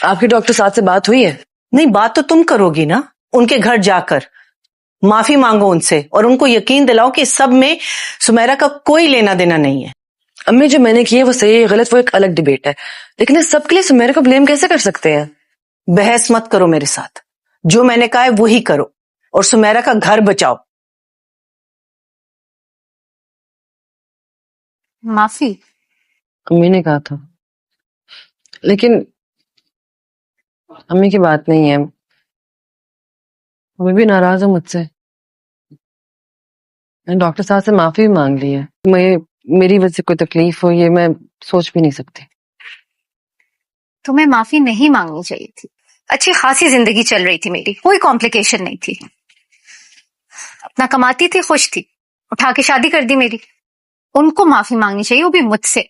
آپ کے ڈاکٹر صاحب سے بات ہوئی ہے؟ نہیں، بات تو تم کرو گی نا، ان کے گھر جا کر معافی مانگو ان سے، اور ان کو یقین دلاؤ کہ اس سب میں سمیرا کا کوئی لینا دینا نہیں ہے۔ امی جو میں نے کی ہے وہ صحیح ہے غلط وہ ایک الگ ڈبیٹ ہے، لیکن اس سب کے لیے سمیرا کو بلیم کیسے کر سکتے ہیں؟ بحث مت کرو میرے ساتھ، جو میں نے کہا ہے وہی کرو اور سمیرا کا گھر بچاؤ۔ معافی؟ امی نے کہا تھا، لیکن امی کی بات نہیں ہے، وہ بھی ناراض ہے مجھ سے۔ میں نے ڈاکٹر صاحب سے معافی بھی مانگ لی ہے، میری وجہ سے کوئی تکلیف ہو یہ میں سوچ بھی نہیں سکتی۔ تمہیں معافی نہیں مانگنی چاہیے تھی، اچھی خاصی زندگی چل رہی تھی میری، کوئی کمپلیکیشن نہیں تھی، اپنا کماتی تھی، خوش تھی، اٹھا کے شادی کر دی میری۔ ان کو معافی مانگنی چاہیے، وہ بھی مجھ سے۔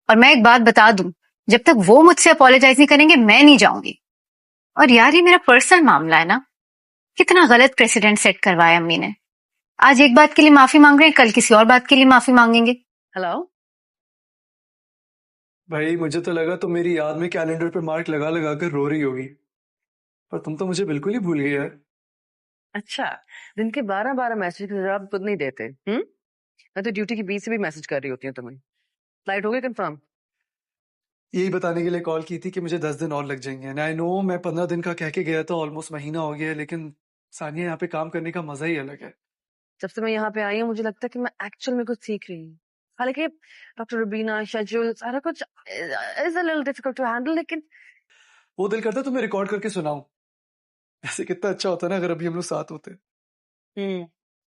اور میں ایک بات بتا دوں، جب تک وہ مجھ سے اپولوجائز نہیں کریں گے میں نہیں جاؤں گی۔ اور یار یہ میرا پرسنل معاملہ ہے نا، کتنا غلط پریسیڈنٹ سیٹ کروایا امی نے۔ آج ایک بات کے لیے معافی مانگ رہے ہیں، کل کسی اور بات کے لیے معافی مانگیں گے۔ ہلو بھائی، مجھے تو لگا تم میری یاد میں کیلنڈر پہ مارک لگا لگا کر رو رہی ہوگی، پر تم تو مجھے بالکل ہی بھول گئی یار۔ اچھا، دن کے 12 میسج کا جواب خود نہیں دیتے؟ میں تو ڈیوٹی کے بیچ سے بھی میسج کر رہی ہوتی ہوں تمہیں۔ فلائٹ ہو گئی کنفرم؟ یہی بتانے کے لیے کال کی تھی کہ مجھے 10 دن اور لگ جائیں گے۔ آئی نو میں 15 دن کا کہہ کے گیا تھا، آلموسٹ مہینہ ہو گیا ہے، لیکن ثانیہ یہاں پہ کام کرنے کا مزہ ہی الگ ہے۔ جب سے میں یہاں پہ آئی ہوں مجھے لگتا ہے کہ میں ایکچوئل میں کچھ سیکھ رہی ہوں، حالانکہ ڈاکٹر ربینہ شیڈول سارا کچھ is a little difficult to handle, لیکن وہ دل کرتا تمہیں ریکارڈ کر کے سناؤں، ایسے کتنا اچھا ہوتا نا اگر ابھی ہم لوگ ساتھ ہوتے۔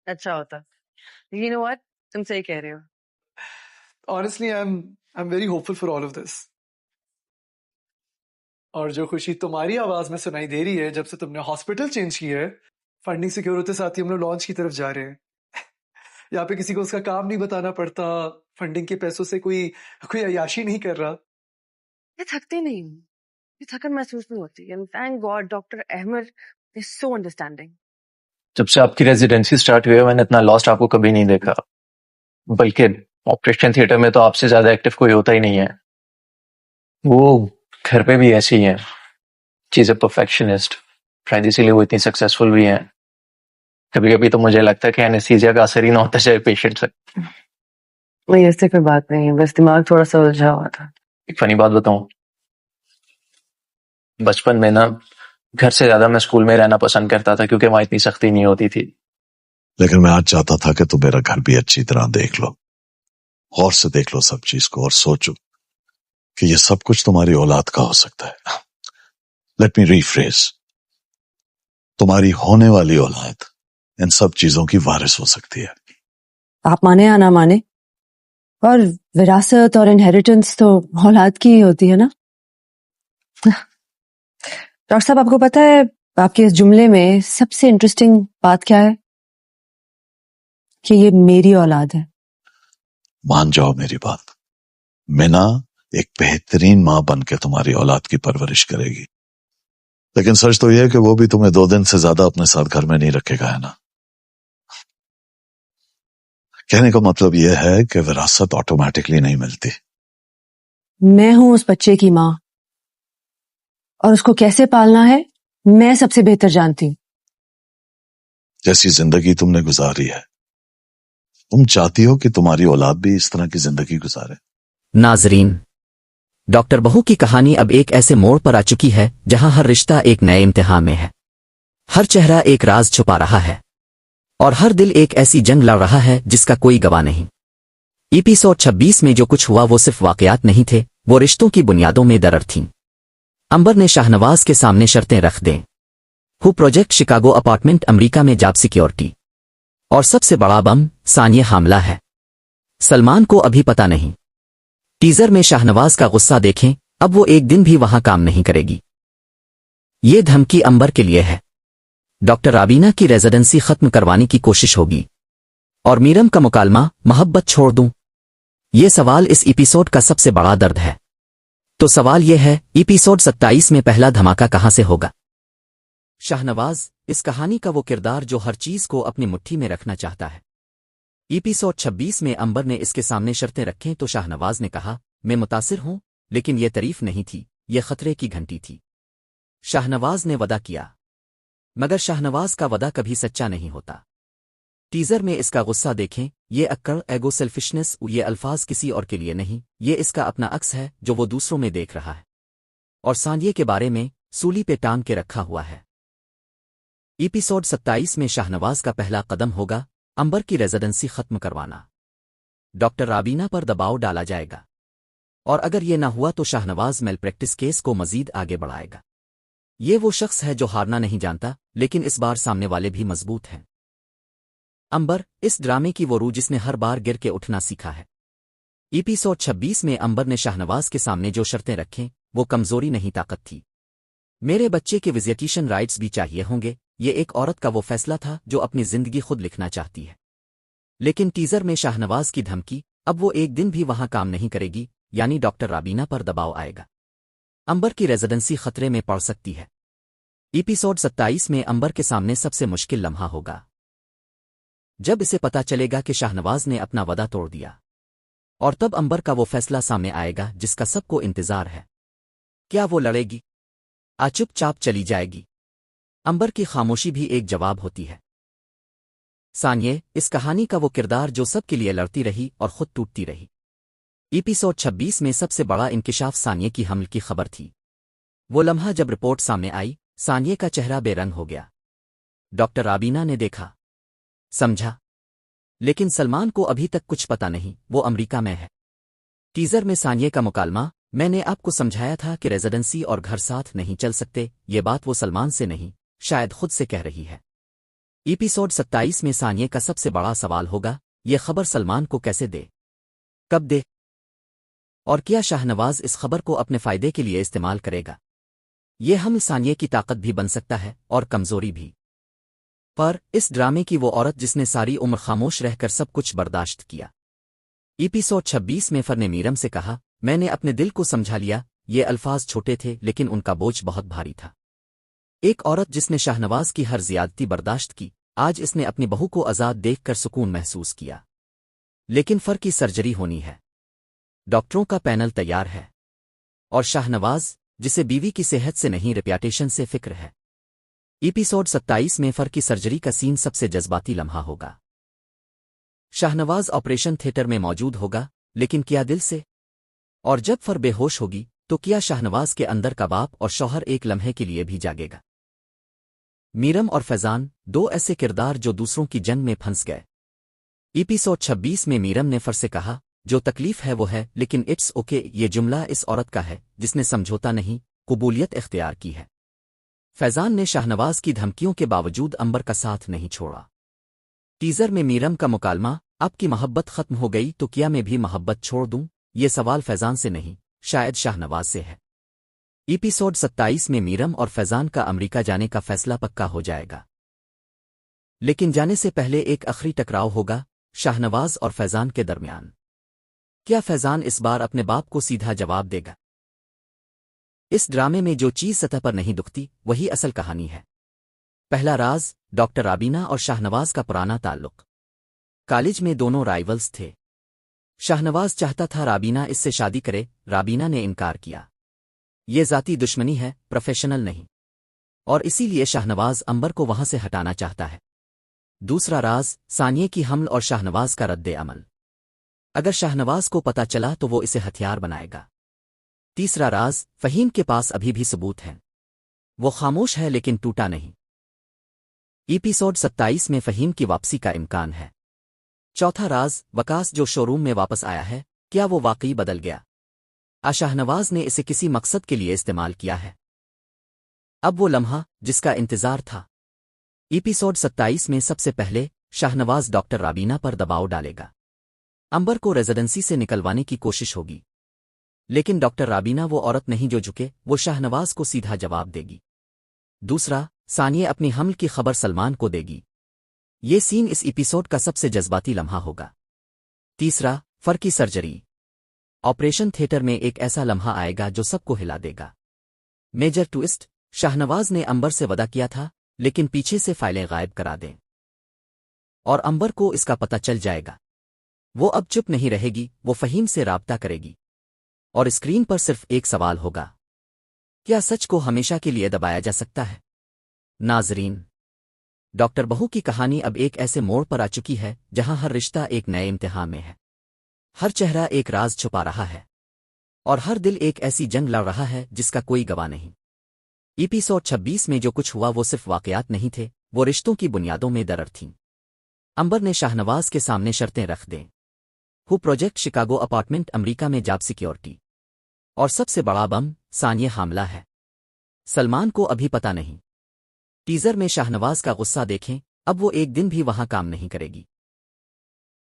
اچھا ہوتا۔ یو نو واٹ، تم صحیح کہہ رہے ہو۔ Honestly, I'm very hopeful for all of this. اور جو خوشی تمہاری آواز میں سنائی دے رہی ہے جب سے تم نے ہاسپٹل چینج کی ہے، فنڈنگ سیکیور ہوتے ساتھ ہی ہم لوگ لانچ کی طرف جا رہے ہیں۔ یہاں پہ کسی کو اس کا کام نہیں بتانا پڑتا، فنڈنگ کے پیسوں سے کوئی عیاشی نہیں کر رہا۔ میں تھکتی نہیں ہوں، یہ تھکن محسوس نہیں ہوتی، and thank God doctor Ahmed is so understanding۔ جب سے آپ کی ریزیڈنسی سٹارٹ ہوئی ہے میں نے اتنا لاسٹ آپ کو کبھی نہیں دیکھا، بلکہ آپریشن تھیٹر میں تو آپ سے زیادہ ایکٹیو کوئی ہوتا ہی نہیں ہے۔ وہ گھر پہ بھی ایسی ہی ہیں، چیز پرفیکشنسٹ، شاید اسی لیے وہ اتنی سکسیسفل بھی ہیں۔ کبھی کبھی تو مجھے لگتا ہے کہ اینستھیزیا کا اثر ہی نہ ہوتا جائے پیشنٹ سے۔ نہیں ایسے کوئی بات نہیں ہے، بس دماغ تھوڑا سا الجھا ہوا تھا۔ ایک فنی بات بتاؤں، بچپن میں نا گھر سے زیادہ میں اسکول میں رہنا پسند کرتا تھا کیونکہ وہاں اتنی سختی نہیں ہوتی تھی، لیکن میں آج چاہتا تھا کہ تم میرا گھر بھی اچھی طرح دیکھ لو، غور سے دیکھ لو سب چیز کو، اور سوچو کہ یہ سب کچھ تمہاری اولاد کا ہو سکتا ہے۔ لیٹ می ریفریز، تمہاری ہونے والی اولاد ان سب چیزوں کی وارث ہو سکتی ہے۔ آپ مانے یا نہ مانے، اور وراثت اور انہیریٹنس تو اولاد کی ہی ہوتی ہے نا۔ ڈاکٹر صاحب آپ کو پتا ہے آپ کے اس جملے میں سب سے انٹرسٹنگ بات کیا ہے؟ کہ یہ میری اولاد ہے۔ مان جاؤ میری بات، مینا ایک بہترین ماں بن کے تمہاری اولاد کی پرورش کرے گی، لیکن سچ تو یہ ہے کہ وہ بھی تمہیں 2 دن سے زیادہ اپنے ساتھ گھر میں نہیں رکھے گا، ہے نا۔ کہنے کا مطلب یہ ہے کہ وراثت آٹومیٹکلی نہیں ملتی۔ میں ہوں اس بچے کی ماں، اور اس کو کیسے پالنا ہے میں سب سے بہتر جانتی ہوں۔ جیسی زندگی تم نے گزاری ہے، تم چاہتی ہو کہ تمہاری اولاد بھی اس طرح کی زندگی گزارے۔ ناظرین، ڈاکٹر بہو کی کہانی اب ایک ایسے موڑ پر آ چکی ہے جہاں ہر رشتہ ایک نئے امتحان میں ہے، ہر چہرہ ایک راز چھپا رہا ہے، اور ہر دل ایک ایسی جنگ لڑ رہا ہے جس کا کوئی گواہ نہیں۔ ایپیسوڈ 26 میں جو کچھ ہوا وہ صرف واقعات نہیں تھے، وہ رشتوں کی بنیادوں میں درر تھیں۔ امبر نے شاہنواز کے سامنے شرطیں رکھ دیں۔ ہو پروجیکٹ شکاگو اپارٹمنٹ امریکہ میں جاب سیکیورٹی، اور سب سے بڑا بم ثانیہ حاملہ ہے، سلمان کو ابھی پتہ نہیں۔ ٹیزر میں شاہنواز کا غصہ دیکھیں، اب وہ ایک دن بھی وہاں کام نہیں کرے گی۔ یہ دھمکی امبر کے لیے ہے، ڈاکٹر رابینہ کی ریزیڈنسی ختم کروانے کی کوشش ہوگی، اور میرم کا مکالمہ محبت چھوڑ دوں؟ یہ سوال اس ایپیسوڈ کا سب سے بڑا درد ہے۔ تو سوال یہ ہے، ایپیسوڈ 27 میں پہلا دھماکہ کہاں سے ہوگا؟ شاہنواز، اس کہانی کا وہ کردار جو ہر چیز کو اپنی مٹھی میں رکھنا چاہتا ہے۔ ایپیسوڈ 26 میں امبر نے اس کے سامنے شرطیں رکھیں تو شاہنواز نے کہا، میں متاثر ہوں، لیکن یہ تعریف نہیں تھی، یہ خطرے کی گھنٹی تھی۔ शाहनवाज ने वदा किया, मगर शाहनवाज का वदा कभी सच्चा नहीं होता। टीजर में इसका गुस्सा देखें, ये अक्कड़, एगो, सेल्फिशनेस, ये अल्फाज किसी और के लिए नहीं, ये इसका अपना अक्स है जो वो दूसरों में देख रहा है और सानिया के बारे में सूली पे टांग के रखा हुआ है। एपिसोड 27 में शाहनवाज का पहला कदम होगा अंबर की रेजिडेंसी खत्म करवाना। डॉक्टर राबीना पर दबाव डाला जाएगा और अगर ये ना हुआ तो शाहनवाज मेल प्रैक्टिस केस को मजीद आगे बढ़ाएगा। ये वो शख्स है जो हारना नहीं जानता, लेकिन इस बार सामने वाले भी मजबूत हैं। अंबर, इस ड्रामे की वो रूह जिसने हर बार गिर के उठना सीखा है। एपिसोड 26 में अंबर ने शाहनवाज के सामने जो शर्तें रखें वो कमजोरी नहीं ताकत थी। मेरे बच्चे के विजिटेशन राइट्स भी चाहिए होंगे, ये एक औरत का वो फैसला था जो अपनी जिंदगी खुद लिखना चाहती है। लेकिन टीजर में शाहनवाज की धमकी, अब वो एक दिन भी वहां काम नहीं करेगी, यानी डॉक्टर राबीना पर दबाव आएगा। अंबर की रेजिडेंसी खतरे में पड़ सकती है। एपिसोड 27 में अंबर के सामने सबसे मुश्किल लम्हा होगा जब इसे पता चलेगा कि शाहनवाज ने अपना वदा तोड़ दिया, और तब अंबर का वो फैसला सामने आएगा जिसका सबको इंतजार है। क्या वो लड़ेगी, चुपचाप चली जाएगी? अंबर की खामोशी भी एक जवाब होती है। सानिया, इस कहानी का वो किरदार जो सबके लिए लड़ती रही और खुद टूटती रही। एपिसोड 26 में सबसे बड़ा इंकिशाफ सानिया की हमल की खबर थी। वो लम्हा जब रिपोर्ट सामने आई, सानिया का चेहरा बेरंग हो गया। डॉक्टर राबीना ने देखा, समझा, लेकिन सलमान को अभी तक कुछ पता नहीं, वो अमेरिका में है। टीजर में सानिया का मुकालमा, मैंने आपको समझाया था कि रेजिडेंसी और घर साथ नहीं चल सकते, ये बात वो सलमान से नहीं, शायद खुद से कह रही है। एपिसोड 27 में सानिया का सबसे बड़ा सवाल होगा, ये खबर सलमान को कैसे दे, कब दे, और क्या शाहनवाज इस खबर को अपने फायदे के लिए इस्तेमाल करेगा? ये हम सानिया की ताकत भी बन सकता है और कमजोरी भी। पर इस ड्रामे की वो औरत जिसने सारी उम्र खामोश रहकर सब कुछ बर्दाश्त किया। एपिसोड 26 में फर ने मीरम से कहा, मैंने अपने दिल को समझा लिया। ये अल्फाज छोटे थे लेकिन उनका बोझ बहुत भारी था। एक औरत जिसने शाहनवाज की हर ज्यादती बर्दाश्त की, आज इसने अपनी बहू को आजाद देखकर सुकून महसूस किया। लेकिन फर की सर्जरी होनी है, डॉक्टरों का पैनल तैयार है, और शाहनवाज, जिसे बीवी की सेहत से नहीं रेप्यूटेशन से फिक्र है। एपिसोड 27 में फर की सर्जरी का सीन सबसे जज्बाती लम्हा होगा। शाहनवाज ऑपरेशन थिएटर में मौजूद होगा, लेकिन क्या दिल से? और जब फर बेहोश होगी तो क्या शाहनवाज के अंदर का बाप और शौहर एक लम्हे के लिए भी जागेगा? मीरम और फैजान, दो ऐसे किरदार जो दूसरों की जंग में फंस गए। एपिसोड 26 में मीरम ने फर से कहा, जो तकलीफ है वो है, लेकिन इट्स ओके। ये जुमला इस औरत का है जिसने समझौता नहीं, कबूलियत इख्तियार की है। फैजान ने शाहनवाज की धमकियों के बावजूद अंबर का साथ नहीं छोड़ा। टीजर में मीरम का मुकालमा, आपकी मोहब्बत खत्म हो गई तो क्या मैं भी मोहब्बत छोड़ दूं? ये सवाल फैजान से नहीं, शायद शाहनवाज से है। एपिसोड 27 में मीरम और फैजान का अमेरिका जाने का फैसला पक्का हो जाएगा, लेकिन जाने से पहले एक आखिरी टकराव होगा शाहनवाज और फैजान के दरमियान। क्या फैजान इस बार अपने बाप को सीधा जवाब देगा? इस ड्रामे में जो चीज सतह पर नहीं दुखती वही असल कहानी है। पहला राज, डॉक्टर राबीना और शाहनवाज का पुराना ताल्लुक। कॉलेज में दोनों राइवल्स थे। शाहनवाज चाहता था राबीना इससे शादी करे, राबीना ने इनकार किया। ये जाती दुश्मनी है, प्रोफेशनल नहीं, और इसीलिए शाहनवाज अंबर को वहां से हटाना चाहता है। दूसरा राज, सानिया की हमल और शाहनवाज का रद्दे अमल। अगर शाहनवाज को पता चला तो वो इसे हथियार बनाएगा। तीसरा राज, फहीम के पास अभी भी सबूत हैं, वो खामोश है लेकिन टूटा नहीं। एपिसोड 27 में फहीम की वापसी का इम्कान है। चौथा राज, वकास जो शोरूम में वापस आया है, क्या वो वाकई बदल गया? शाहनवाज ने इसे किसी मकसद के लिए इस्तेमाल किया है। अब वो लम्हा जिसका इंतजार था। एपिसोड 27 में सबसे पहले शाहनवाज डॉक्टर राबीना पर दबाव डालेगा। अंबर को रेजिडेंसी से निकलवाने की कोशिश होगी, लेकिन डॉक्टर राबीना वो औरत नहीं जो झुके, वो शाहनवाज को सीधा जवाब देगी। दूसरा, सानिया अपनी हमल की खबर सलमान को देगी। ये सीन इस एपिसोड का सबसे जज्बाती लम्हा होगा। तीसरा, फर की सर्जरी। ऑपरेशन थिएटर में एक ऐसा लम्हा आएगा जो सबको हिला देगा। मेजर ट्विस्ट, शाहनवाज ने अंबर से वादा किया था, लेकिन पीछे से फाइलें गायब करा दें, और अंबर को इसका पता चल जाएगा। वो अब चुप नहीं रहेगी, वो फहीम से राब्ता करेगी, और स्क्रीन पर सिर्फ एक सवाल होगा, کیا سچ کو ہمیشہ کے لیے دبایا جا سکتا ہے؟ ناظرین، ڈاکٹر بہو کی کہانی اب ایک ایسے موڑ پر آ چکی ہے جہاں ہر رشتہ ایک نئے امتحان میں ہے، ہر چہرہ ایک راز چھپا رہا ہے، اور ہر دل ایک ایسی جنگ لڑ رہا ہے جس کا کوئی گواہ نہیں۔ ایپیسوڈ 26 میں جو کچھ ہوا وہ صرف واقعات نہیں تھے، وہ رشتوں کی بنیادوں میں درر تھیں۔ امبر نے شاہنواز کے سامنے شرطیں رکھ دیں۔ پروجیکٹ شکاگو اپارٹمنٹ امریکہ میں جاب سیکیورٹی، اور سب سے بڑا بم ثانیہ حاملہ ہے۔ سلمان کو ابھی پتہ نہیں۔ ٹیزر میں شاہنواز کا غصہ دیکھیں، اب وہ ایک دن بھی وہاں کام نہیں کرے گی۔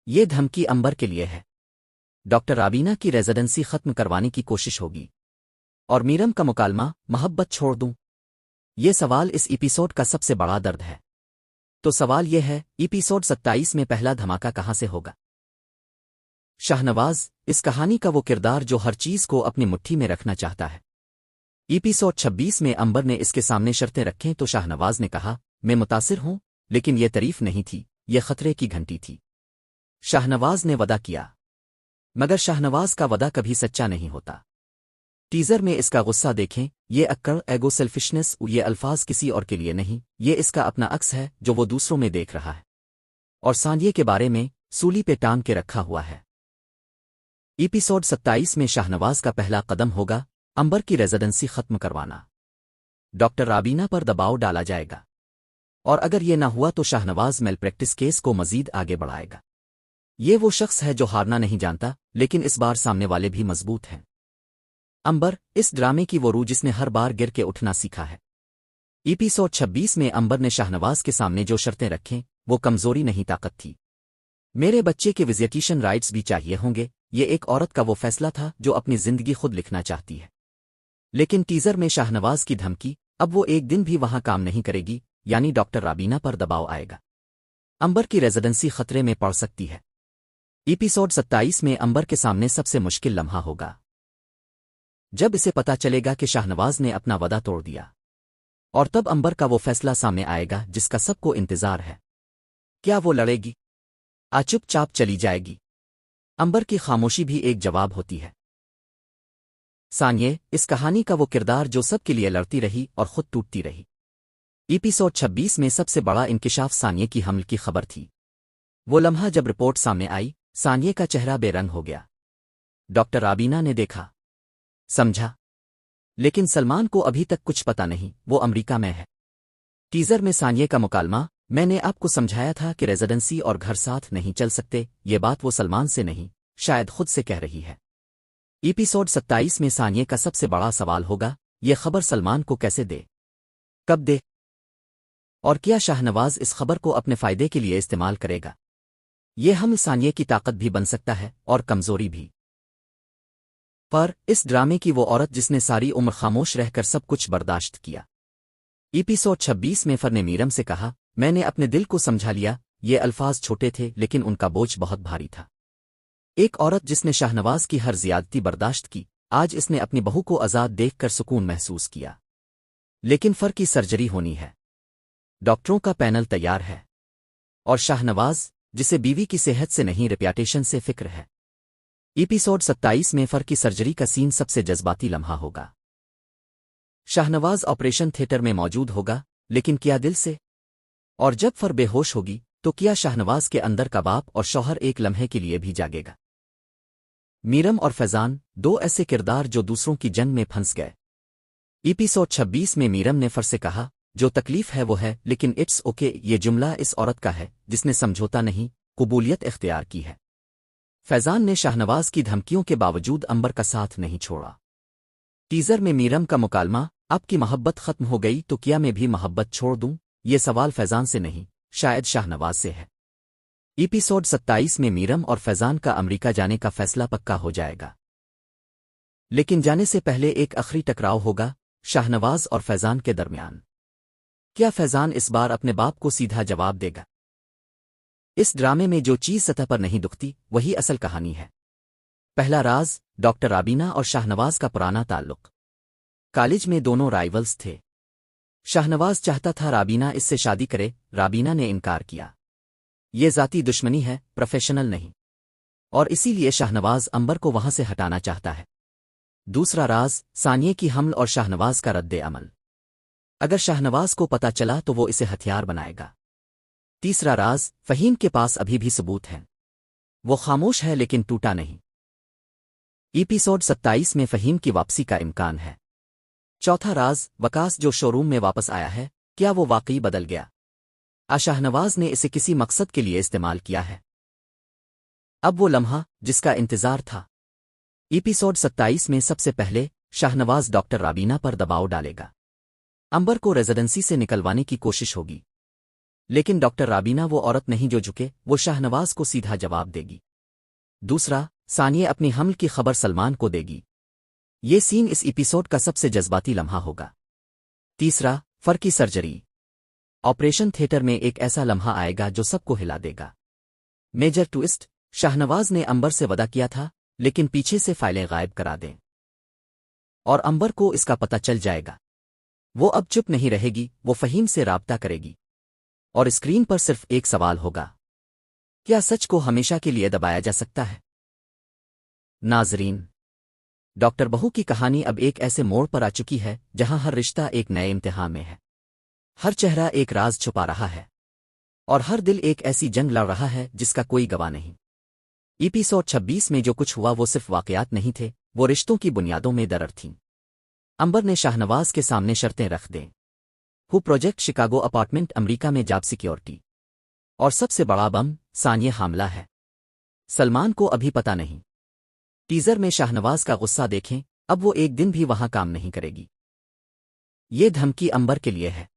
یہ دھمکی امبر کے لیے ہے۔ ڈاکٹر رابینہ کی ریزیڈنسی ختم کروانے کی کوشش ہوگی، اور میرم کا مکالمہ محبت چھوڑ دوں؟ یہ سوال اس ایپیسوڈ کا سب سے بڑا درد ہے۔ تو سوال یہ ہے، ایپیسوڈ 27 میں پہلا دھماکہ کہاں سے ہوگا؟ شاہنواز، اس کہانی کا وہ کردار جو ہر چیز کو اپنی مٹھی میں رکھنا چاہتا ہے۔ ایپیسوڈ 26 میں امبر نے اس کے سامنے شرطیں رکھیں تو شاہنواز نے کہا، میں متاثر ہوں، لیکن یہ تعریف نہیں تھی، یہ خطرے کی گھنٹی تھی۔ شاہنواز نے وعدہ کیا، مگر شاہنواز کا وعدہ کبھی سچا نہیں ہوتا۔ ٹیزر میں اس کا غصہ دیکھیں، یہ اکڑ، ایگو، سیلفشنس، یہ الفاظ کسی اور کے لیے نہیں، یہ اس کا اپنا عکس ہے جو وہ دوسروں میں دیکھ رہا ہے، اور ثانیہ کے بارے میں سولی پہ ٹانگ کے رکھا ہوا ہے۔ ایپیسوڈ 27 میں شاہنواز کا پہلا قدم ہوگا امبر کی ریزیڈنسی ختم کروانا۔ ڈاکٹر رابینہ پر دباؤ ڈالا جائے گا، اور اگر یہ نہ ہوا تو شاہنواز میل پریکٹس کیس کو مزید آگے بڑھائے گا۔ یہ وہ شخص ہے جو ہارنا نہیں جانتا، لیکن اس بار سامنے والے بھی مضبوط ہیں۔ امبر، اس ڈرامے کی وہ روح جس نے ہر بار گر کے اٹھنا سیکھا ہے۔ ایپیسوڈ 26 میں امبر نے شاہنواز کے سامنے جو شرطیں رکھیں، وہ کمزوری نہیں طاقت تھی۔ میرے بچے کے وزیٹیشن رائٹس بھی چاہیے ہوں گے، یہ ایک عورت کا وہ فیصلہ تھا جو اپنی زندگی خود لکھنا چاہتی ہے۔ لیکن ٹیزر میں شاہنواز کی دھمکی، اب وہ ایک دن بھی وہاں کام نہیں کرے گی، یعنی ڈاکٹر رابینہ پر دباؤ آئے گا۔ امبر کی ریزیڈنسی خطرے میں پڑ سکتی ہے۔ ایپیسوڈ 27 میں امبر کے سامنے سب سے مشکل لمحہ ہوگا جب اسے پتا چلے گا کہ شاہنواز نے اپنا وعدہ توڑ دیا، اور تب امبر کا وہ فیصلہ سامنے آئے گا جس کا سب کو انتظار ہے۔ کیا وہ لڑے گی؟ چپ چاپ چلی جائے گی؟ امبر کی خاموشی بھی ایک جواب ہوتی ہے۔ ثانیہ، اس کہانی کا وہ کردار جو سب کے لیے لڑتی رہی اور خود ٹوٹتی رہی۔ ایپیسوڈ 26 میں سب سے بڑا انکشاف ثانیہ کی حمل کی خبر تھی۔ وہ لمحہ جب رپورٹ سامنے آئی، ثانیہ کا چہرہ بے رنگ ہو گیا۔ ڈاکٹر رابینہ نے دیکھا، سمجھا، لیکن سلمان کو ابھی تک کچھ پتا نہیں، وہ امریکہ میں ہے۔ ٹیزر میں ثانیہ کا مکالمہ، میں نے آپ کو سمجھایا تھا کہ ریزیڈنسی اور گھر ساتھ نہیں چل سکتے، یہ بات وہ سلمان سے نہیں، شاید خود سے کہہ رہی ہے۔ ایپیسوڈ 27 میں ثانیہ کا سب سے بڑا سوال ہوگا، یہ خبر سلمان کو کیسے دے، کب دے، اور کیا شاہنواز اس خبر کو اپنے فائدے کے لیے استعمال کرے گا؟ یہ حمل ثانیہ کی طاقت بھی بن سکتا ہے اور کمزوری بھی۔ پر اس ڈرامے کی وہ عورت جس نے ساری عمر خاموش رہ کر سب کچھ برداشت کیا۔ ایپیسوڈ 26 میں فر نے میرم سے کہا، میں نے اپنے دل کو سمجھا لیا، یہ الفاظ چھوٹے تھے لیکن ان کا بوجھ بہت بھاری تھا۔ ایک عورت جس نے شاہنواز کی ہر زیادتی برداشت کی، آج اس نے اپنی بہو کو آزاد دیکھ کر سکون محسوس کیا۔ لیکن فر کی سرجری ہونی ہے، ڈاکٹروں کا پینل تیار ہے، اور شاہنواز جسے بیوی کی صحت سے نہیں ریپیوٹیشن سے فکر ہے۔ ایپیسوڈ 27 میں فر کی سرجری کا سین سب سے جذباتی لمحہ ہوگا۔ شاہنواز آپریشن تھیٹر میں موجود ہوگا، لیکن کیا دل سے؟ اور جب فر بے ہوش ہوگی تو کیا شاہنواز کے اندر کا باپ اور شوہر ایک لمحے کے لیے بھی جاگے گا؟ میرم اور فیضان، دو ایسے کردار جو دوسروں کی جنگ میں پھنس گئے۔ ایپیسوڈ 26 میں میرم نے فر سے کہا، جو تکلیف ہے وہ ہے، لیکن اٹس اوکے، یہ جملہ اس عورت کا ہے جس نے سمجھوتا نہیں، قبولیت اختیار کی ہے۔ فیضان نے شاہنواز کی دھمکیوں کے باوجود امبر کا ساتھ نہیں چھوڑا۔ ٹیزر میں میرم کا مکالمہ، اب کی محبت ختم ہو گئی تو کیا میں بھی محبت چھوڑ دوں؟ یہ سوال فیضان سے نہیں، شاید شاہنواز سے ہے۔ ایپیسوڈ 27 میں میرم اور فیضان کا امریکہ جانے کا فیصلہ پکا ہو جائے گا، لیکن جانے سے پہلے ایک آخری ٹکراؤ ہوگا شاہنواز اور فیضان کے درمیان۔ کیا فیضان اس بار اپنے باپ کو سیدھا جواب دے گا؟ اس ڈرامے میں جو چیز سطح پر نہیں دکھتی وہی اصل کہانی ہے۔ پہلا راز، ڈاکٹر رابینہ اور شاہنواز کا پرانا تعلق۔ کالج میں دونوں رائیولز تھے۔ شاہنواز چاہتا تھا رابینہ اس سے شادی کرے، رابینہ نے انکار کیا۔ یہ ذاتی دشمنی ہے، پروفیشنل نہیں، اور اسی لیے شاہنواز امبر کو وہاں سے ہٹانا چاہتا ہے۔ दूसरा राज सानिया की हमल और शाहनवाज का रद्द अमल। अगर शाहनवाज को पता चला तो वो इसे हथियार बनाएगा। तीसरा राज फहीम के पास अभी भी सबूत हैं, वो खामोश है लेकिन टूटा नहीं। एपिसोड 27 में फहीम की वापसी का इम्कान है। चौथा राज वकास जो शोरूम में वापस आया है, क्या वो वाकई बदल गया? शाहनवाज ने इसे किसी मकसद के लिए इस्तेमाल किया है। अब वो लम्हा जिसका इंतजार था। एपिसोड 27 में सबसे पहले शाहनवाज डॉक्टर राबीना पर दबाव डालेगा। अंबर को रेजिडेंसी से निकलवाने की कोशिश होगी, लेकिन डॉक्टर राबीना वो औरत नहीं जो झुके, वो शाहनवाज को सीधा जवाब देगी। दूसरा, सानिया अपनी हमल की खबर सलमान को देगी। ये सीन इस एपिसोड का सबसे जज्बाती लम्हा होगा। तीसरा, फर की सर्जरी। ऑपरेशन थिएटर में एक ऐसा लम्हा आएगा जो सबको हिला देगा। मेजर ट्विस्ट, शाहनवाज ने अंबर से वादा किया था, लेकिन पीछे से फाइलें गायब करा दें और अंबर को इसका पता चल जाएगा। वो अब चुप नहीं रहेगी, वो फहीम से राब्ता करेगी और स्क्रीन पर सिर्फ एक सवाल होगा, क्या सच को हमेशा के लिए दबाया जा सकता है? नाजरीन, डॉक्टर बहू की कहानी अब एक ऐसे मोड़ पर आ चुकी है जहां हर रिश्ता एक नए इम्तिहान में है। हर चेहरा एक राज छुपा रहा है और हर दिल एक ऐसी जंग लड़ रहा है जिसका कोई गवाह नहीं। एपिसोड 26 में जो कुछ हुआ वो सिर्फ वाकयात नहीं थे, वो रिश्तों की बुनियादों में दरार थीं। अंबर ने शाहनवाज के सामने शर्तें रख दें। Who project Chicago apartment America में जॉब सिक्योरिटी और सबसे बड़ा बम सानिया हामला है। सलमान को अभी पता नहीं। टीजर में शाहनवाज का गुस्सा देखें, अब वो एक दिन भी वहां काम नहीं करेगी। ये धमकी अंबर के लिए है।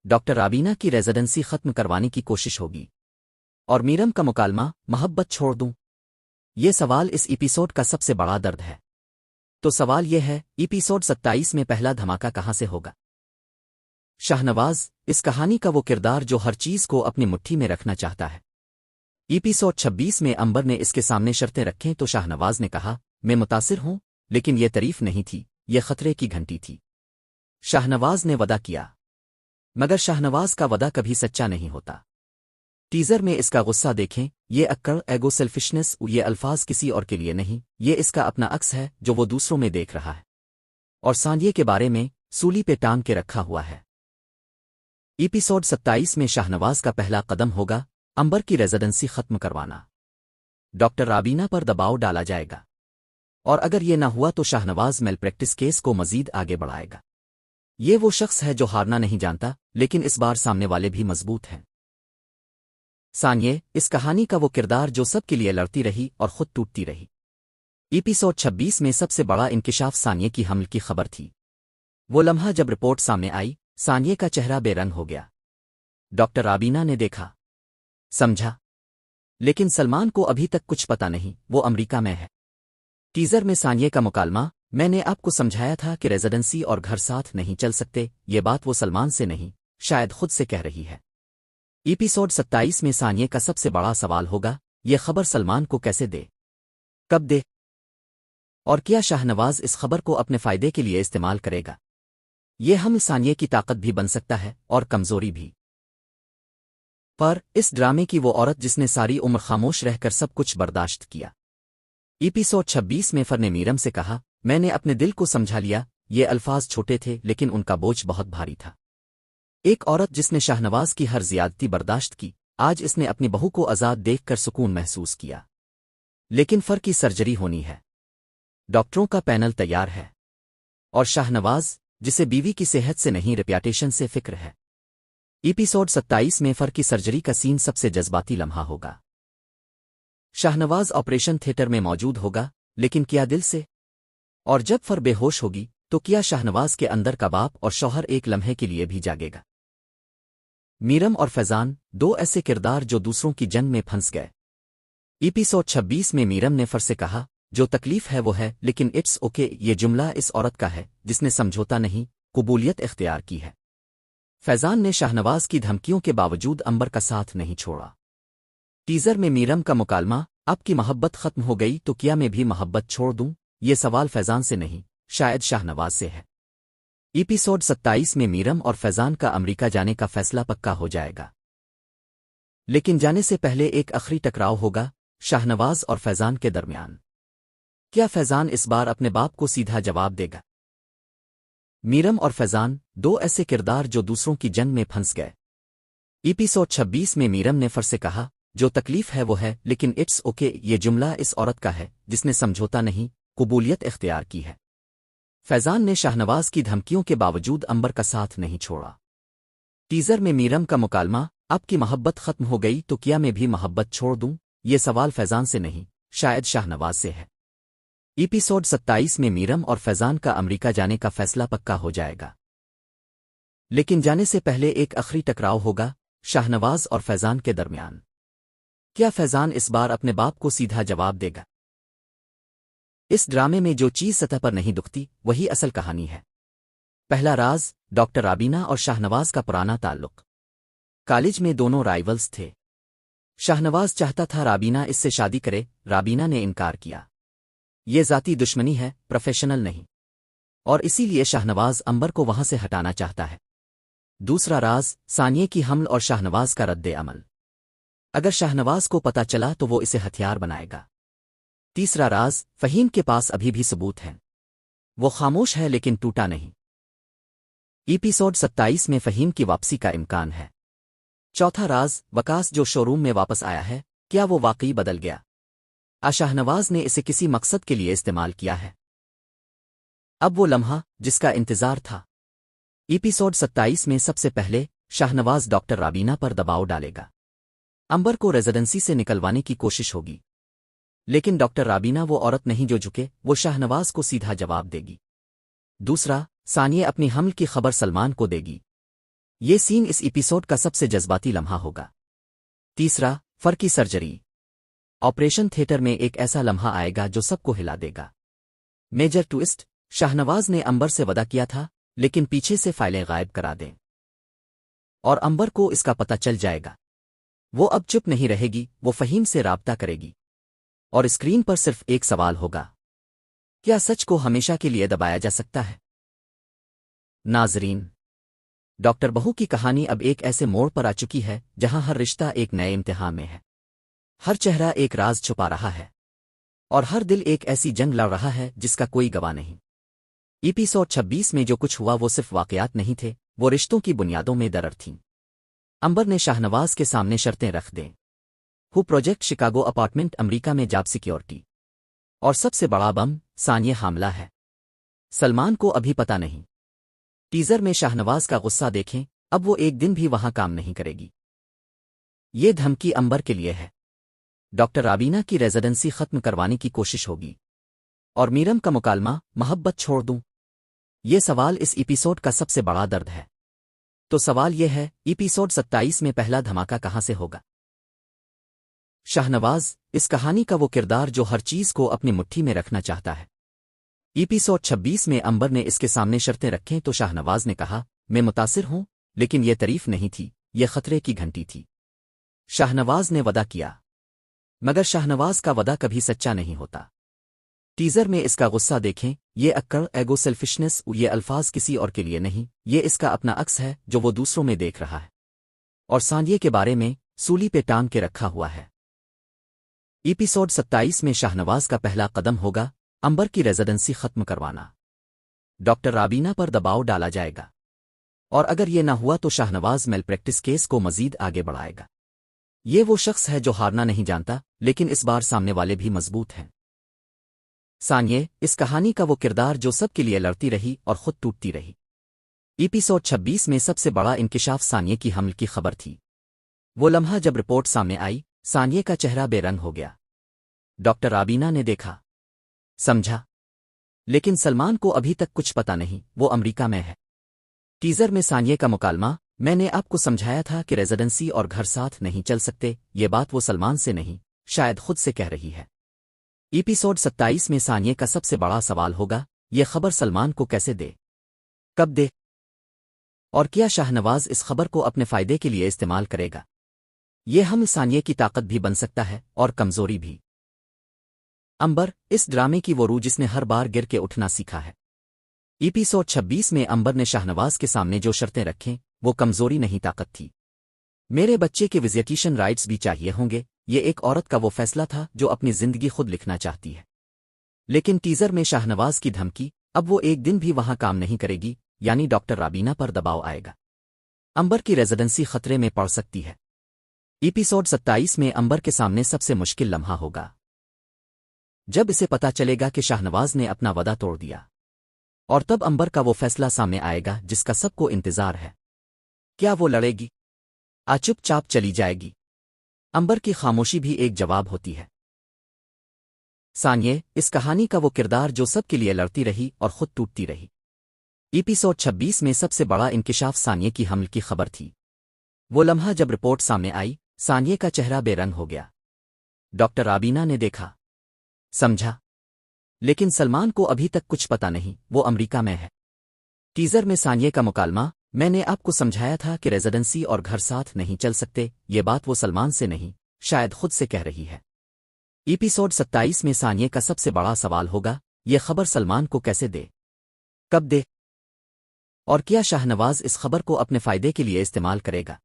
डॉक्टर राबीना की रेजिडेंसी खत्म करवाने की कोशिश होगी और मीरम का मुकालमा मोहब्बत छोड़ दूं, ये सवाल इस एपिसोड का सबसे बड़ा दर्द है। तो सवाल ये है, एपिसोड 27 में पहला धमाका कहां से होगा? शाहनवाज, इस कहानी का वो किरदार जो हर चीज को अपनी मुट्ठी में रखना चाहता है। एपिसोड 26 में अंबर ने इसके सामने शर्तें रखें तो शाहनवाज ने कहा, मैं मुतासिर हूं, लेकिन ये तारीफ नहीं थी, ये खतरे की घंटी थी। शाहनवाज ने वादा किया, मगर शाहनवाज का वादा कभी सच्चा नहीं होता। टीजर में इसका गुस्सा देखें, ये अक्कड़, एगो, सेल्फिशनेस, ये अल्फाज किसी और के लिए नहीं, ये इसका अपना अक्स है जो वो दूसरों में देख रहा है और सानिया के बारे में सूली पे टांग के रखा हुआ है। एपिसोड 27 में शाहनवाज का पहला कदम होगा अंबर की रेजिडेंसी खत्म करवाना। डॉक्टर राबीना पर दबाव डाला जाएगा और अगर ये ना हुआ तो शाहनवाज मेलप्रैक्टिस केस को मजीद आगे बढ़ाएगा। ये वो शख्स है जो हारना नहीं जानता, लेकिन इस बार सामने वाले भी मजबूत हैं। सानिया, इस कहानी का वो किरदार जो सबके लिए लड़ती रही और खुद टूटती रही। एपिसोड 26 में सबसे बड़ा इंकिशाफ सानिया की हमल की खबर थी। वो लम्हा जब रिपोर्ट सामने आई, सानिया का चेहरा बेरंग हो गया। डॉक्टर राबीना ने देखा, समझा, लेकिन सलमान को अभी तक कुछ पता नहीं, वो अमेरिका में है। टीजर में सानिया का मुकालमा, मैंने आपको समझाया था कि रेजिडेंसी और घर साथ नहीं चल सकते, ये बात वो सलमान से नहीं, शायद खुद से कह रही है। एपिसोड 27 में सानिया का सबसे बड़ा सवाल होगा, ये खबर सलमान को कैसे दे, कब दे, और क्या शाहनवाज इस खबर को अपने फायदे के लिए इस्तेमाल करेगा? ये हम सानिया की ताकत भी बन सकता है और कमजोरी भी। पर इस ड्रामे की वो औरत जिसने सारी उम्र खामोश रहकर सब कुछ बर्दाश्त किया। एपिसोड 26 में फर ने मीरम से कहा, मैंने अपने दिल को समझा लिया। ये अल्फाज छोटे थे लेकिन उनका बोझ बहुत भारी था। एक औरत जिसने शाहनवाज की हर ज्यादती बर्दाश्त की, आज इसने अपनी बहू को आजाद देखकर सुकून महसूस किया। लेकिन फर की सर्जरी होनी है, डॉक्टरों का पैनल तैयार है और शाहनवाज, जिसे बीवी की सेहत से नहीं रेप्यूटेशन से फिक्र है। एपिसोड 27 में फर की सर्जरी का सीन सबसे जज्बाती लम्हा होगा। शाहनवाज ऑपरेशन थिएटर में मौजूद होगा, लेकिन क्या दिल से? और जब फर बेहोश होगी तो क्या शाहनवाज के अंदर का बाप और शौहर एक लम्हे के लिए भी जागेगा? मीरम और फैजान, दो ऐसे किरदार जो दूसरों की जंग में फंस गए। एपिसोड 26 में मीरम ने फर से कहा, जो तकलीफ है वो है, लेकिन इट्स ओके। ये जुमला इस औरत का है जिसने समझौता नहीं, कबूलियत इख्तियार की है। फैजान ने शाहनवाज की धमकियों के बावजूद अंबर का साथ नहीं छोड़ा। टीजर में मीरम का मुकालमा, आपकी मोहब्बत खत्म हो गई तो क्या मैं भी मोहब्बत छोड़ दूं? ये सवाल फैजान से नहीं, शायद शाहनवाज से है। एपिसोड 27 में मीरम और फैजान का अमेरिका जाने का फैसला पक्का हो जाएगा, लेकिन जाने से पहले एक आखिरी टकराव होगा शाहनवाज और फैजान के दरमियान। کیا فیضان اس بار اپنے باپ کو سیدھا جواب دے گا؟ میرم اور فیضان، دو ایسے کردار جو دوسروں کی جنگ میں پھنس گئے۔ ایپیسوڈ 26 میں میرم نے فر سے کہا، جو تکلیف ہے وہ ہے، لیکن اٹس اوکے، یہ جملہ اس عورت کا ہے جس نے سمجھوتا نہیں، قبولیت اختیار کی ہے۔ فیضان نے شاہنواز کی دھمکیوں کے باوجود امبر کا ساتھ نہیں چھوڑا۔ ٹیزر میں میرم کا مکالمہ، آپ کی محبت ختم ہو گئی تو کیا میں بھی محبت چھوڑ دوں؟ یہ سوال فیضان سے نہیں، شاید شاہنواز سے ہے۔ ایپیسوڈ 27 میں میرم اور فیضان کا امریکہ جانے کا فیصلہ پکا ہو جائے گا، لیکن جانے سے پہلے ایک آخری ٹکراؤ ہوگا شاہنواز اور فیضان کے درمیان۔ کیا فیضان اس بار اپنے باپ کو سیدھا جواب دے گا؟ اس ڈرامے میں جو چیز سطح پر نہیں دکھتی وہی اصل کہانی ہے۔ پہلا راز، ڈاکٹر رابینہ اور شاہنواز کا پرانا تعلق۔ کالج میں دونوں رائیولز تھے۔ شاہنواز چاہتا تھا رابینہ اس سے شادی کرے، رابینہ نے انکار کیا۔ یہ ذاتی دشمنی ہے، پروفیشنل نہیں، اور اسی لیے شاہنواز امبر کو وہاں سے ہٹانا چاہتا ہے۔ دوسرا راز، ثانیے کی حمل اور شاہنواز کا رد عمل۔ اگر شاہنواز کو پتہ چلا تو وہ اسے ہتھیار بنائے گا۔ تیسرا راز، فہیم کے پاس ابھی بھی ثبوت ہیں، وہ خاموش ہے لیکن ٹوٹا نہیں۔ ایپیسوڈ 27 میں فہیم کی واپسی کا امکان ہے۔ چوتھا راز، وکاس جو شو روم میں واپس آیا ہے، کیا وہ واقعی بدل گیا؟ شاہنواز نے اسے کسی مقصد کے لیے استعمال کیا ہے۔ اب وہ لمحہ جس کا انتظار تھا۔ ایپیسوڈ 27 میں سب سے پہلے شاہنواز ڈاکٹر رابینہ پر دباؤ ڈالے گا۔ امبر کو ریزیڈنسی سے نکلوانے کی کوشش ہوگی، لیکن ڈاکٹر رابینہ وہ عورت نہیں جو جھکے، وہ شاہنواز کو سیدھا جواب دے گی۔ دوسرا، ثانیہ اپنی حمل کی خبر سلمان کو دے گی۔ یہ سین اس ایپیسوڈ کا سب سے جذباتی لمحہ ہوگا۔ تیسرا، فر کی سرجری۔ آپریشن تھیٹر میں ایک ایسا لمحہ آئے گا جو سب کو ہلا دے گا۔ میجر ٹوئسٹ، شاہنواز نے امبر سے وعدہ کیا تھا لیکن پیچھے سے فائلیں غائب کرا دیں، اور امبر کو اس کا پتہ چل جائے گا۔ وہ اب چپ نہیں رہے گی، وہ فہیم سے رابطہ کرے گی، اور اسکرین پر صرف ایک سوال ہوگا، کیا سچ کو ہمیشہ کے لیے دبایا جا سکتا ہے؟ ناظرین، ڈاکٹر بہو کی کہانی اب ایک ایسے موڑ پر آ چکی ہے جہاں ہر رشتہ ایک نئے امتحان میں ہے، ہر چہرہ ایک راز چھپا رہا ہے، اور ہر دل ایک ایسی جنگ لڑ رہا ہے جس کا کوئی گواہ نہیں۔ ایپیسوڈ 26 میں جو کچھ ہوا وہ صرف واقعات نہیں تھے، وہ رشتوں کی بنیادوں میں درر تھیں۔ امبر نے شاہنواز کے سامنے شرطیں رکھ دیں، ہو پروجیکٹ شکاگو اپارٹمنٹ امریکہ میں جاب سیکیورٹی، اور سب سے بڑا بم، ثانیہ حاملہ ہے، سلمان کو ابھی پتہ نہیں۔ ٹیزر میں شاہنواز کا غصہ دیکھیں، اب وہ ایک دن بھی وہاں کام نہیں کرے گی۔ یہ دھمکی امبر کے لیے ہے، ڈاکٹر رابینہ کی ریزیڈنسی ختم کروانے کی کوشش ہوگی، اور میرم کا مکالمہ، محبت چھوڑ دوں؟ یہ سوال اس ایپیسوڈ کا سب سے بڑا درد ہے۔ تو سوال یہ ہے، ایپیسوڈ 27 میں پہلا دھماکہ کہاں سے ہوگا؟ شاہنواز، اس کہانی کا وہ کردار جو ہر چیز کو اپنی مٹھی میں رکھنا چاہتا ہے۔ ایپیسوڈ 26 میں امبر نے اس کے سامنے شرطیں رکھیں تو شاہنواز نے کہا، میں متاثر ہوں، لیکن یہ تعریف نہیں تھی، یہ خطرے کی گھنٹی تھی۔ شاہنواز نے وعدہ کیا، مگر شاہنواز کا وعدہ کبھی سچا نہیں ہوتا۔ ٹیزر میں اس کا غصہ دیکھیں، یہ اکڑ، ایگو، سیلفشنس، یہ الفاظ کسی اور کے لیے نہیں، یہ اس کا اپنا عکس ہے جو وہ دوسروں میں دیکھ رہا ہے، اور ثانیہ کے بارے میں سولی پہ ٹانگ کے رکھا ہوا ہے۔ ایپیسوڈ 27 میں شاہنواز کا پہلا قدم ہوگا امبر کی ریزیڈنسی ختم کروانا۔ ڈاکٹر رابینہ پر دباؤ ڈالا جائے گا، اور اگر یہ نہ ہوا تو شاہنواز میل پریکٹس کیس کو مزید آگے بڑھائے گا۔ یہ وہ شخص ہے جو ہارنا نہیں جانتا، لیکن اس بار سامنے والے بھی مضبوط ہیں۔ ثانیہ، اس کہانی کا وہ کردار جو سب کے لیے لڑتی رہی اور خود ٹوٹتی رہی۔ ایپیسوڈ 26 میں سب سے بڑا انکشاف ثانیہ کی حمل کی خبر تھی۔ وہ لمحہ جب رپورٹ سامنے آئی، ثانیہ کا چہرہ بے رنگ ہو گیا۔ ڈاکٹر رابینہ نے دیکھا، سمجھا، لیکن سلمان کو ابھی تک کچھ پتا نہیں، وہ امریکہ میں ہے۔ ٹیزر میں ثانیہ کا مکالمہ، میں نے آپ کو سمجھایا تھا کہ ریزیڈنسی اور گھر ساتھ نہیں چل سکتے، یہ بات وہ سلمان سے نہیں، شاید خود سے کہہ رہی ہے۔ ایپیسوڈ 27 میں ثانیہ کا سب سے بڑا سوال ہوگا، یہ خبر سلمان کو کیسے دے، کب دے، اور کیا شاہنواز اس خبر کو اپنے فائدے کے لیے استعمال کرے گا؟ یہ ہم ثانیہ کی طاقت بھی بن سکتا ہے اور کمزوری بھی۔ امبر، اس ڈرامے کی وہ روح جس نے ہر بار گر کے اٹھنا سیکھا ہے۔ ایپیسوڈ 26 میں امبر نے شاہنواز کے سامنے جو شرطیں رکھیں، وہ کمزوری نہیں طاقت تھی۔ میرے بچے کے وزیٹیشن رائٹس بھی چاہیے ہوں گے، یہ ایک عورت کا وہ فیصلہ تھا جو اپنی زندگی خود لکھنا چاہتی ہے۔ लेकिन टीजर में शाहनवाज की धमकी, अब वो एक दिन भी वहां काम नहीं करेगी, यानी डॉक्टर राबीना पर दबाव आएगा। अंबर की रेजिडेंसी खतरे में पड़ सकती है। एपिसोड 27 में अंबर के सामने सबसे मुश्किल लम्हा होगा जब इसे पता चलेगा कि शाहनवाज ने अपना वादा तोड़ दिया, और तब अंबर का वो फैसला सामने आएगा जिसका सबको इंतजार है। क्या वो लड़ेगी, चुपचाप चली जाएगी? अंबर की खामोशी भी एक जवाब होती है। सानिये, इस कहानी का वो किरदार जो सबके लिए लड़ती रही और खुद टूटती रही। एपिसोड 26 में सबसे बड़ा इंकिशाफ सानिये की हमल की खबर थी। वो लम्हा जब रिपोर्ट सामने आई, सानिये का चेहरा बेरंग हो गया। डॉक्टर राबीना ने देखा, समझा, लेकिन सलमान को अभी तक कुछ पता नहीं, वो अमेरिका में है। टीजर में सानिये का मुकालमा, मैंने आपको समझाया था कि रेजिडेंसी और घर साथ नहीं चल सकते, ये बात वो सलमान से नहीं, शायद खुद से कह रही है। एपिसोड 27 में सानिये का सबसे बड़ा सवाल होगा, ये खबर सलमान को कैसे दे, कब दे, और क्या शाहनवाज इस खबर को अपने फायदे के लिए इस्तेमाल करेगा?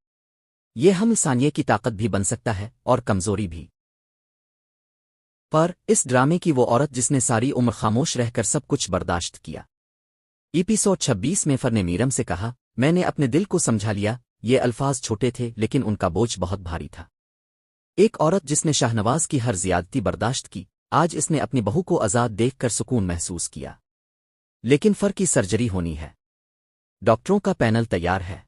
ये हम सानिये की ताकत भी बन सकता है और कमजोरी भी। पर इस ड्रामे की वो औरत जिसने सारी उम्र खामोश रहकर सब कुछ बर्दाश्त किया। एपिसोड 26 में फर ने मीरम से कहा, मैंने अपने दिल को समझा लिया। ये अल्फाज छोटे थे लेकिन उनका बोझ बहुत भारी था। एक औरत जिसने शाहनवाज की हर ज्यादती बर्दाश्त की, आज इसने अपनी बहू को आजाद देखकर सुकून महसूस किया। लेकिन फर की सर्जरी होनी है, डॉक्टरों का पैनल तैयार है,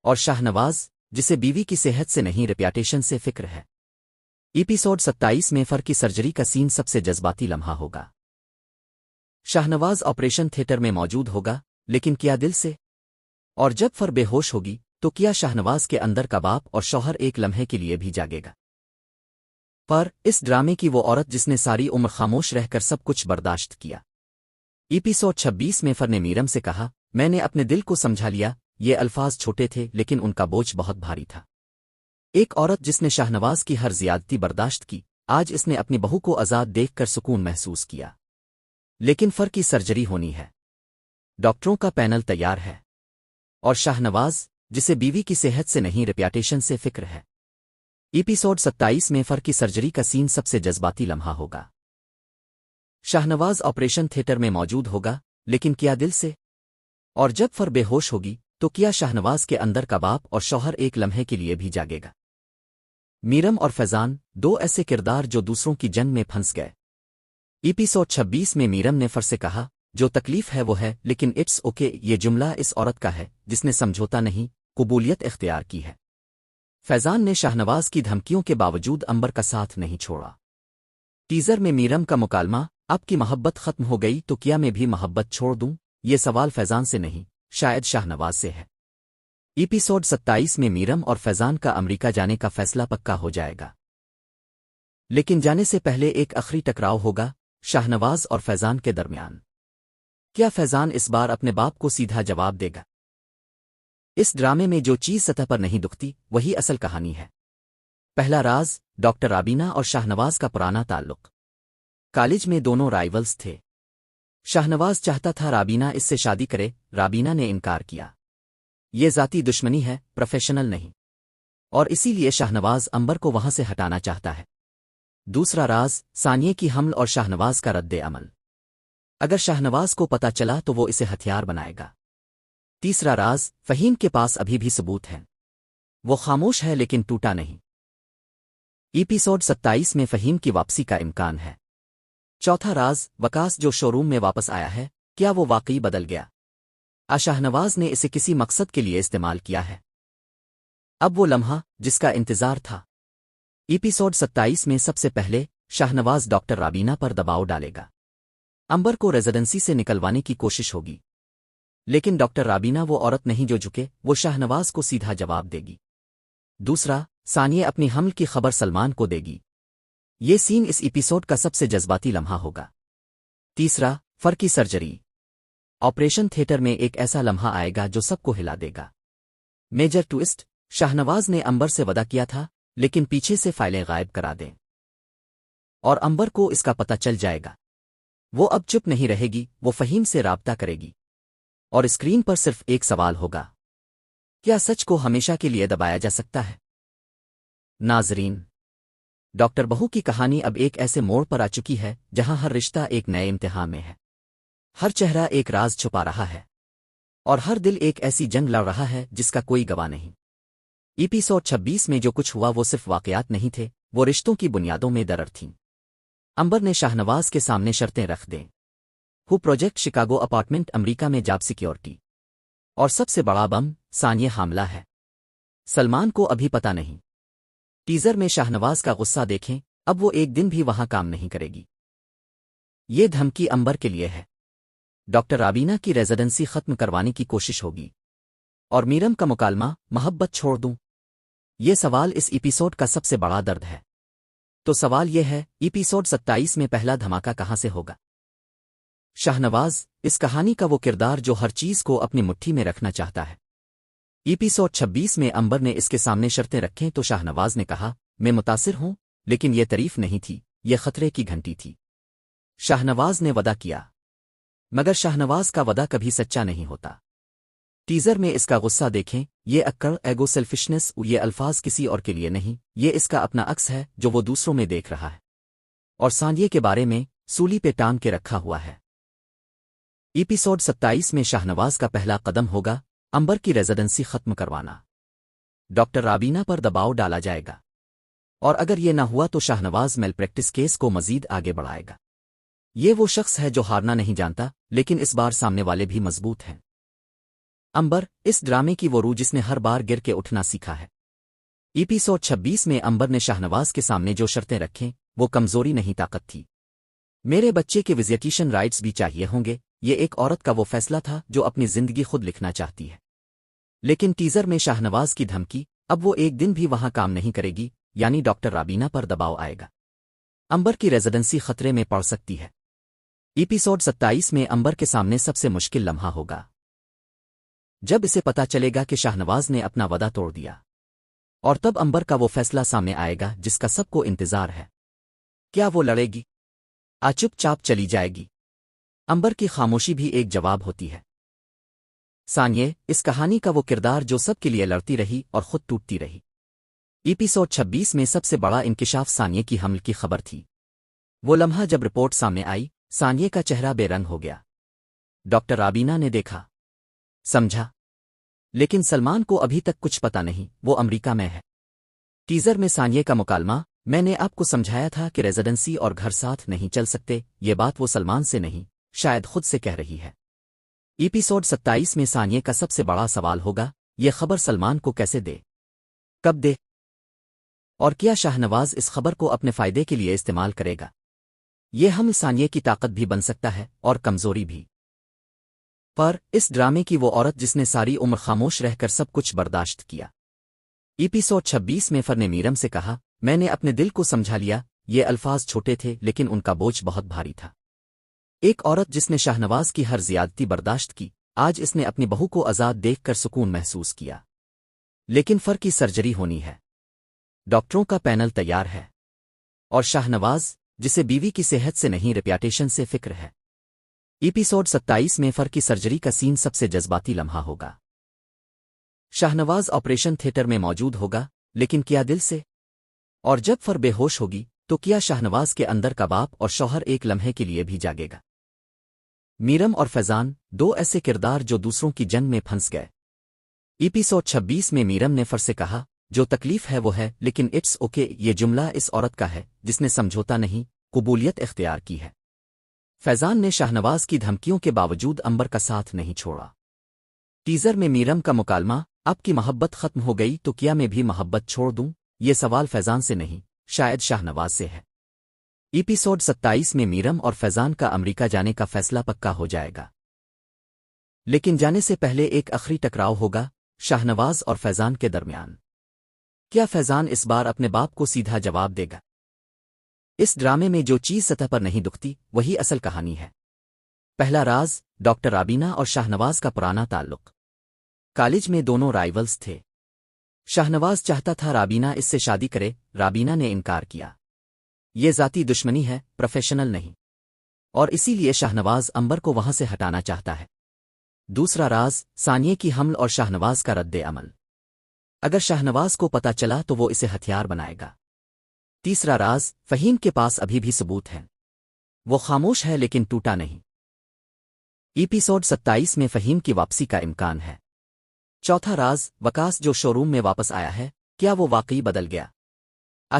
और शाहनवाज जिसे बीवी की सेहत से नहीं रेप्यूटेशन से फिक्र है। एपिसोड 27 में फर की सर्जरी का सीन सबसे जज्बाती लम्हा होगा। शाहनवाज ऑपरेशन थिएटर में मौजूद होगा, लेकिन क्या दिल से? और जब फर बेहोश होगी तो क्या शाहनवाज के अंदर का बाप और शौहर एक लम्हे के लिए भी जागेगा? पर इस ड्रामे की वो औरत जिसने सारी उम्र खामोश रहकर सब कुछ बर्दाश्त किया। एपिसोड 26 में फर ने मीरम से कहा, मैंने अपने दिल को समझा लिया। ये अल्फाज छोटे थे लेकिन उनका बोझ बहुत भारी था। एक औरत जिसने शाहनवाज की हर ज्यादती बर्दाश्त की, आज इसने अपनी बहू को आजाद देखकर सुकून महसूस किया। लेकिन फर की सर्जरी होनी है, डॉक्टरों का पैनल तैयार है, और शाहनवाज जिसे बीवी की सेहत से नहीं रेप्यूटेशन से फिक्र है। एपिसोड 27 में फर की सर्जरी का सीन सबसे जज्बाती लम्हा होगा। शाहनवाज ऑपरेशन थिएटर में मौजूद होगा, लेकिन क्या दिल से? और जब फर बेहोश होगी तो क्या शाहनवाज के अंदर का बाप और शौहर एक लम्हे के लिए भी जागेगा? मीरम और फैजान, दो ऐसे किरदार जो दूसरों की जंग में फंस गए। एपिसोड 26 में मीरम ने फर से कहा, जो तकलीफ है वो है, लेकिन इट्स ओके। ये जुमला इस औरत का है जिसने समझौता नहीं, कबूलियत इख्तियार की है। फैजान ने शाहनवाज की धमकियों के बावजूद अंबर का साथ नहीं छोड़ा। टीजर में मीरम का मुकालमा, आपकी मोहब्बत खत्म हो गई तो क्या मैं भी मोहब्बत छोड़ दूं? ये सवाल फैजान से नहीं, शायद शाहनवाज से है। एपिसोड 27 में मीरम और फैजान का अमेरिका जाने का फैसला पक्का हो जाएगा, लेकिन जाने से पहले एक आखिरी टकराव होगा शाहनवाज और फैजान के दरमियान। क्या फैजान इस बार अपने बाप को सीधा जवाब देगा? इस ड्रामे में जो चीज सतह पर नहीं दुखती वही असल कहानी है। पहला राज, डॉक्टर राबीना और शाहनवाज का पुराना ताल्लुक। कॉलेज में दोनों राइवल्स थे। शाहनवाज चाहता था राबीना इससे शादी करे, राबीना ने इनकार किया। ये जाती दुश्मनी है, प्रोफेशनल नहीं, और इसीलिए शाहनवाज अंबर को वहां से हटाना चाहता है। दूसरा राज, सानिये की हमल और शाहनवाज का रद्दे अमल। अगर शाहनवाज को पता चला तो वो इसे हथियार बनाएगा। तीसरा राज, फहीम के पास अभी भी सबूत हैं, वो खामोश है लेकिन टूटा नहीं। एपिसोड 27 में फहीम की वापसी का इम्कान है। चौथा राज, वकास जो शोरूम में वापस आया है, क्या वो वाकई बदल गया? शाहनवाज ने इसे किसी मकसद के लिए इस्तेमाल किया है। अब वो लम्हा जिसका इंतजार था। एपिसोड 27 में सबसे पहले शाहनवाज डॉक्टर राबीना पर दबाव डालेगा। अंबर को रेजिडेंसी से निकलवाने की कोशिश होगी, लेकिन डॉक्टर राबीना वो औरत नहीं जो झुके, वो शाहनवाज को सीधा जवाब देगी। दूसरा, सानिये अपनी हमल की खबर सलमान को देगी। ये सीन इस एपिसोड का सबसे जज्बाती लम्हा होगा। तीसरा, फर की सर्जरी। ऑपरेशन थिएटर में एक ऐसा लम्हा आएगा जो सबको हिला देगा। मेजर ट्विस्ट, शाहनवाज ने अंबर से वादा किया था, लेकिन पीछे से फाइलें गायब करा दें, और अंबर को इसका पता चल जाएगा। वो अब चुप नहीं रहेगी, वो फहीम से राब्ता करेगी, और स्क्रीन पर सिर्फ एक सवाल होगा, क्या सच को हमेशा के लिए दबाया जा सकता है? नाजरीन, डॉक्टर बहू की कहानी अब एक ऐसे मोड़ पर आ चुकी है जहां हर रिश्ता एक नए इम्तिहान में है। हर चेहरा एक राज छुपा रहा है और हर दिल एक ऐसी जंग लड़ रहा है जिसका कोई गवाह नहीं। एपिसोड 26 में जो कुछ हुआ वो सिर्फ वाकयात नहीं थे, वो रिश्तों की बुनियादों में दरार थीं। अंबर ने शाहनवाज के सामने शर्तें रख दें। Who project Chicago apartment America में जॉब सिक्योरिटी। और सबसे बड़ा बम, सानिया हामला है। सलमान को अभी पता नहीं। टीजर में शाहनवाज का गुस्सा देखें, अब वो एक दिन भी वहां काम नहीं करेगी। ये धमकी अंबर के लिए है। डॉक्टर राबीना की रेजिडेंसी खत्म करवाने की कोशिश होगी। और मीरम का मुकालमा, मोहब्बत छोड़ दूं? ये सवाल इस एपिसोड का सबसे बड़ा दर्द है। तो सवाल ये है, एपिसोड 27 में पहला धमाका कहां से होगा? शाहनवाज, इस कहानी का वो किरदार जो हर चीज को अपनी मुट्ठी में रखना चाहता है। एपिसोड 26 में अंबर ने इसके सामने शर्तें रखें तो शाहनवाज ने कहा, मैं मुतासिर हूं, लेकिन ये तारीफ नहीं थी, ये खतरे की घंटी थी। शाहनवाज ने वदा किया, मगर शाहनवाज का वदा कभी सच्चा नहीं होता। टीजर में इसका गुस्सा देखें, ये अक्कड़, एगो, सेल्फिशनेस, ये अल्फाज किसी और के लिए नहीं, ये इसका अपना अक्स है जो वो दूसरों में देख रहा है। और सानिया के बारे में सूली पे टांग के रखा हुआ है। एपिसोड 27 में शाहनवाज का पहला कदम होगा अंबर की रेजिडेंसी खत्म करवाना। डॉक्टर राबीना पर दबाव डाला जाएगा और अगर ये न हुआ तो शाहनवाज मेल प्रैक्टिस केस को मजीद आगे बढ़ाएगा। ये वो शख्स है जो हारना नहीं जानता, लेकिन इस बार सामने वाले भी मजबूत हैं। अंबर, इस ड्रामे की वो रूह जिसने हर बार गिर के उठना सीखा है। एपिसोड 26 में अंबर ने शाहनवाज के सामने जो शर्तें रखें, वो कमजोरी नहीं ताकत थी। मेरे बच्चे के विजिटेशन राइट्स भी चाहिए होंगे, ये एक औरत का वो फैसला था जो अपनी जिंदगी खुद लिखना चाहती है। लेकिन टीजर में शाहनवाज की धमकी, अब वो एक दिन भी वहां काम नहीं करेगी, यानी डॉक्टर राबीना पर दबाव आएगा। अंबर की रेजिडेंसी खतरे में पड़ सकती है। एपिसोड 27 में अंबर के सामने सबसे मुश्किल लम्हा होगा जब इसे पता चलेगा कि शाहनवाज ने अपना वदा तोड़ दिया। और तब अंबर का वो फैसला सामने आएगा जिसका सबको इंतजार है। क्या वो लड़ेगी? चुपचाप चली जाएगी? अंबर की खामोशी भी एक जवाब होती है। सानिया, इस कहानी का वो किरदार जो सबके लिए लड़ती रही और खुद टूटती रही। एपिसोड 26 में सबसे बड़ा इंकिशाफ सानिया की हमल की खबर थी। वो लम्हा जब रिपोर्ट सामने आई, सानिया का चेहरा बेरंग हो गया। डॉक्टर राबीना ने देखा, समझा, लेकिन सलमान को अभी तक कुछ पता नहीं, वो अमेरिका में है। टीजर में सानिया का मुकालमा, मैंने आपको समझाया था कि रेजिडेंसी और घर साथ नहीं चल सकते, ये बात वो सलमान से नहीं, शायद खुद से कह रही है। एपिसोड 27 में सानिया का सबसे बड़ा सवाल होगा, ये खबर सलमान को कैसे दे, कब दे, और क्या शाहनवाज इस खबर को अपने फायदे के लिए इस्तेमाल करेगा? ये हम सानिया की ताकत भी बन सकता है और कमजोरी भी। पर इस ड्रामे की वो औरत जिसने सारी उम्र खामोश रहकर सब कुछ बर्दाश्त किया। एपिसोड 26 में फर ने मीरम से कहा, मैंने अपने दिल को समझा लिया। ये अल्फाज छोटे थे लेकिन उनका बोझ बहुत भारी था। एक औरत जिसने शाहनवाज की हर ज्यादती बर्दाश्त की, आज इसने अपनी बहू को आजाद देखकर सुकून महसूस किया। लेकिन फर की सर्जरी होनी है। डॉक्टरों का पैनल तैयार है और शाहनवाज, जिसे बीवी की सेहत से नहीं रेप्यूटेशन से फिक्र है। एपिसोड 27 में फर की सर्जरी का सीन सबसे जज्बाती लम्हा होगा। शाहनवाज ऑपरेशन थिएटर में मौजूद होगा, लेकिन क्या दिल से? और जब फर बेहोश होगी तो क्या शाहनवाज के अंदर का बाप और शौहर एक लम्हे के लिए भी जागेगा? मीरम और फैजान, दो ऐसे किरदार जो दूसरों की जंग में फंस गए। एपिसोड 26 में मीरम ने फर से कहा, जो तकलीफ है वो है, लेकिन इट्स ओके। ये जुमला इस औरत का है जिसने समझौता नहीं, कबूलियत इख्तियार की है। फैजान ने शाहनवाज की धमकियों के बावजूद अंबर का साथ नहीं छोड़ा। टीजर में मीरम का मुकालमा, आपकी मोहब्बत खत्म हो गई तो क्या मैं भी मोहब्बत छोड़ दूं? ये सवाल फैजान से नहीं, शायद शाहनवाज से है। एपिसोड 27 में मीरम और फैजान का अमेरिका जाने का फैसला पक्का हो जाएगा। लेकिन जाने से पहले एक आखिरी टकराव होगा शाहनवाज और फैजान के दरमियान। क्या फैजान इस बार अपने बाप को सीधा जवाब देगा? इस ड्रामे में जो चीज सतह पर नहीं दुखती, वही असल कहानी है। पहला राज, डॉक्टर राबीना और शाहनवाज का पुराना ताल्लुक। कॉलेज में दोनों राइवल्स थे। शाहनवाज चाहता था राबीना इससे शादी करे, राबीना ने इनकार किया। ये जाती दुश्मनी है, प्रोफेशनल नहीं। और इसीलिए शाहनवाज अंबर को वहां से हटाना चाहता है। दूसरा राज, सानिया की हमल और शाहनवाज का रद्द अमल। अगर शाहनवाज को पता चला तो वो इसे हथियार बनाएगा। तीसरा राज, फहीम के पास अभी भी सबूत हैं। वो खामोश है लेकिन टूटा नहीं। एपिसोड 27 में फहीम की वापसी का इम्कान है। चौथा राज, वकास जो शोरूम में वापस आया है, क्या वो वाकई बदल गया?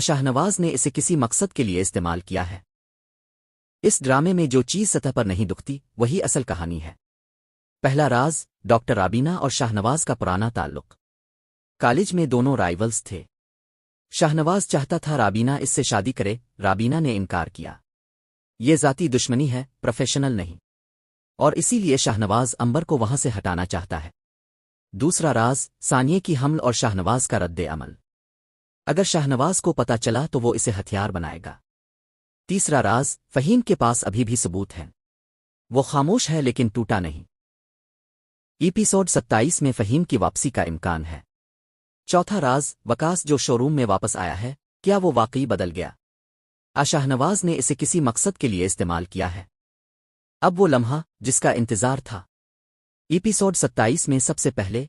शाहनवाज ने इसे किसी मकसद के लिए इस्तेमाल किया है। इस ड्रामे में जो चीज सतह पर नहीं दुखती वही असल कहानी है। पहला राज, डॉक्टर राबीना और शाहनवाज का पुराना ताल्लुक। कॉलेज में दोनों राइवल्स थे। शाहनवाज चाहता था राबीना इससे शादी करे, राबीना ने इनकार किया। ये जाती दुश्मनी है, प्रोफेशनल नहीं, और इसीलिए शाहनवाज अंबर को वहां से हटाना चाहता है। दूसरा राज, सानिया की हमल और शाहनवाज का रद्दे अमल। अगर शाहनवाज को पता चला तो वो इसे हथियार बनाएगा। तीसरा राज, फहीम के पास अभी भी सबूत हैं। वो खामोश है लेकिन टूटा नहीं। एपिसोड 27 में फहीम की वापसी का इम्कान है। चौथा राज, वकास जो शोरूम में वापस आया है, क्या वो वाकई बदल गया? शाहनवाज ने इसे किसी मकसद के लिए इस्तेमाल किया है। अब वो लम्हा जिसका इंतजार था। एपिसोड 27 में सबसे पहले